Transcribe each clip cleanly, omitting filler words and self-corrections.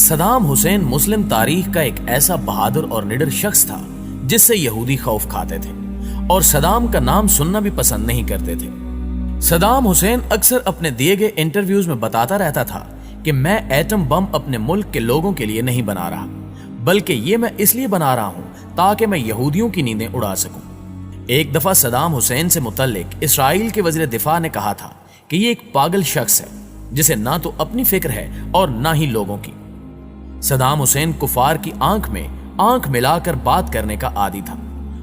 Saddam Hussein مسلم تاریخ کا ایک ایسا بہادر اور نڈر شخص تھا جس سے یہودی خوف کھاتے تھے اور صدام کا نام سننا بھی پسند نہیں کرتے تھے۔ صدام حسین اکثر اپنے دیے گئے انٹرویوز میں بتاتا رہتا تھا کہ میں ایٹم بم اپنے ملک کے لوگوں کے لیے نہیں بنا رہا، بلکہ یہ میں اس لیے بنا رہا ہوں تاکہ میں یہودیوں کی نیندیں اڑا سکوں۔ ایک دفعہ صدام حسین سے متعلق اسرائیل کے وزیر دفاع نے کہا تھا کہ یہ ایک پاگل شخص ہے جسے نہ تو اپنی فکر ہے اور نہ ہی لوگوں کی۔ صدام حسین کفار کی آنکھ میں آنکھ ملا کر بات کرنے کا عادی تھا،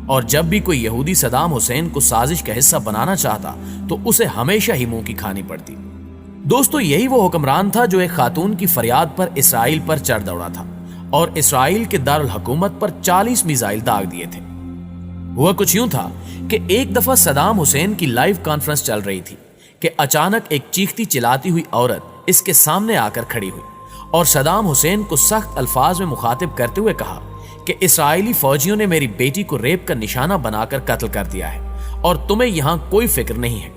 اور جب بھی کوئی یہودی صدام حسین کو سازش کا حصہ بنانا چاہتا تو اسے ہمیشہ ہی منہ کی کھانی پڑتی۔ دوستو، یہی وہ حکمران تھا جو ایک خاتون کی فریاد پر اسرائیل پر چڑھ دوڑا تھا اور اسرائیل کے دارالحکومت پر 40 میزائل داغ دیے تھے۔ ہوا کچھ یوں تھا کہ ایک دفعہ صدام حسین کی لائیو کانفرنس چل رہی تھی کہ اچانک ایک چیختی چلاتی ہوئی عورت اس کے سامنے آ کر کھڑی ہوئی اور صدام حسین کو سخت الفاظ میں مخاطب کرتے ہوئے کہا کہ اسرائیلی فوجیوں نے میری بیٹی کو ریپ کا نشانہ بنا کر قتل کر دیا ہے اور تمہیں یہاں کوئی فکر نہیں ہے۔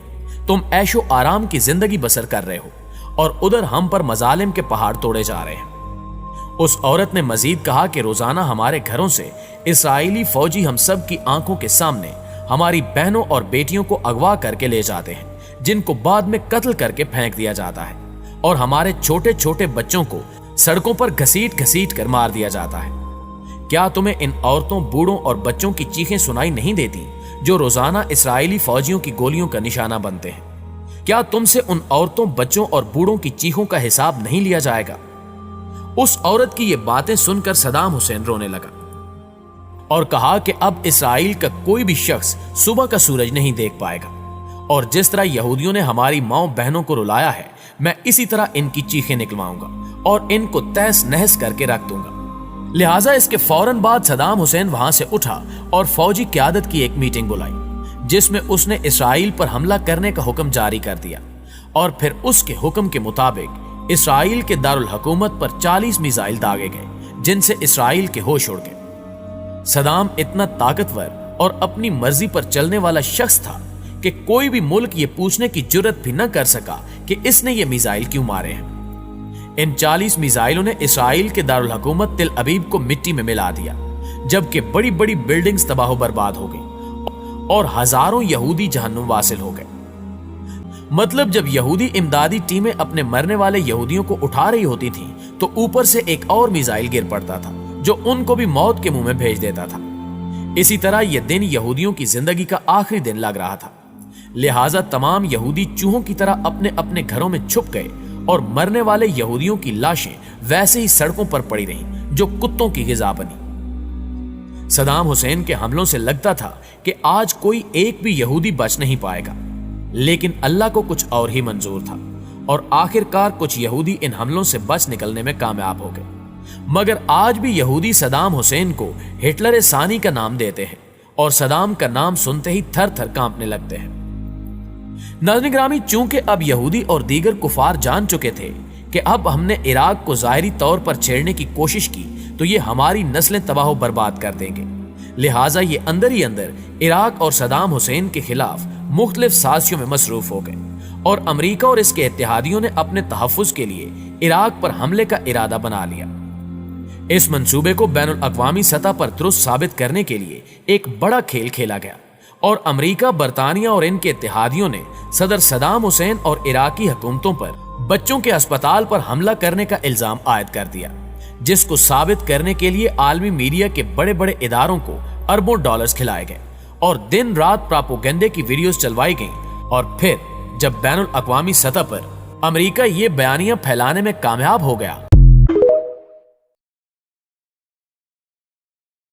تم عیش و آرام کی زندگی بسر کر رہے ہو اور ادھر ہم پر مظالم کے پہاڑ توڑے جا رہے ہیں۔ اس عورت نے مزید کہا کہ روزانہ ہمارے گھروں سے اسرائیلی فوجی ہم سب کی آنکھوں کے سامنے ہماری بہنوں اور بیٹیوں کو اغوا کر کے لے جاتے ہیں، جن کو بعد میں قتل کر کے پھینک دیا جاتا ہے، اور ہمارے چھوٹے چھوٹے بچوں کو سڑکوں پر گھسیٹ گھسیٹ کر مار دیا جاتا ہے۔ کیا تمہیں ان عورتوں، بوڑھوں اور بچوں کی چیخیں سنائی نہیں دیتی جو روزانہ اسرائیلی فوجیوں کی گولیوں کا نشانہ بنتے ہیں؟ کیا تم سے ان عورتوں، بچوں اور بوڑھوں کی چیخوں کا حساب نہیں لیا جائے گا؟ اس عورت کی یہ باتیں سن کر صدام حسین رونے لگا اور کہا کہ اب اسرائیل کا کوئی بھی شخص صبح کا سورج نہیں دیکھ پائے گا، اور جس طرح یہودیوں نے ہماری ماؤں بہنوں کو رلایا ہے، میں اسی طرح ان کی چیخیں نکلواؤں گا اور ان کو تہس نہس کر کے رکھ دوں گا۔ لہٰذا اس کے فوراً بعد صدام حسین وہاں سے اٹھا اور فوجی قیادت کی ایک میٹنگ بلائی جس میں اس نے اسرائیل پر حملہ کرنے کا حکم جاری کر دیا، اور پھر اس کے حکم کے مطابق اسرائیل کے دارالحکومت پر 40 میزائل داغے گئے جن سے اسرائیل کے ہوش اڑ گئے۔ صدام اتنا طاقتور اور اپنی مرضی پر چلنے والا شخص تھا کہ کوئی بھی ملک یہ پوچھنے کی جرت بھی نہ کر سکا کہ اس نے یہ میزائل کیوں مارے ہیں۔ ان 40 میزائلوں نے اسرائیل کے دارالحکومت تل ابیب کو مٹی میں ملا دیا، جبکہ بڑی بڑی بلڈنگز تباہ و برباد ہو گئی اور ہزاروں یہودی جہنم واصل ہو گئے۔ مطلب جب یہودی امدادی ٹیمیں اپنے مرنے والے یہودیوں کو اٹھا رہی ہوتی تھیں تو اوپر سے ایک اور میزائل گر پڑتا تھا جو ان کو بھی موت کے منہ میں بھیج دیتا تھا۔ اسی طرح یہ دن یہودیوں کی زندگی کا آخری دن لگ رہا تھا، لہٰذا تمام یہودی چوہوں کی طرح اپنے اپنے گھروں میں چھپ گئے اور مرنے والے یہودیوں کی لاشیں ویسے ہی سڑکوں پر پڑی رہیں جو کتوں کی غذا بنی۔ صدام حسین کے حملوں سے لگتا تھا کہ آج کوئی ایک بھی یہودی بچ نہیں پائے گا، لیکن اللہ کو کچھ اور ہی منظور تھا، اور آخر کار کچھ یہودی ان حملوں سے بچ نکلنے میں کامیاب ہو گئے۔ مگر آج بھی یہودی صدام حسین کو ہٹلر ثانی کا نام دیتے ہیں اور صدام کا نام سنتے ہی تھر تھر کانپنے لگتے ہیں۔ ناظرین گرامی، چونکہ اب یہودی اور دیگر کفار جان چکے تھے کہ اب ہم نے عراق کو ظاہری طور پر چھیڑنے کی کوشش کی تو یہ ہماری نسلیں تباہ و برباد کر دیں گے، لہٰذا یہ اندر ہی اندر عراق اور صدام حسین کے خلاف مختلف سازشوں میں مصروف ہو گئے، اور امریکہ اور اس کے اتحادیوں نے اپنے تحفظ کے لیے عراق پر حملے کا ارادہ بنا لیا۔ اس منصوبے کو بین الاقوامی سطح پر درست ثابت کرنے کے لیے ایک بڑا کھیل کھیلا گیا، اور امریکہ، برطانیہ اور ان کے اتحادیوں نے صدر صدام حسین اور عراقی حکومتوں پر بچوں کے اسپتال پر حملہ کرنے کا الزام عائد کر دیا، جس کو ثابت کرنے کے لیے عالمی میڈیا کے بڑے بڑے اداروں کو اربوں ڈالرز کھلائے گئے اور دن رات پراپوگنڈے کی ویڈیوز چلوائی گئیں۔ اور پھر جب بین الاقوامی سطح پر امریکہ یہ بیانیاں پھیلانے میں کامیاب ہو گیا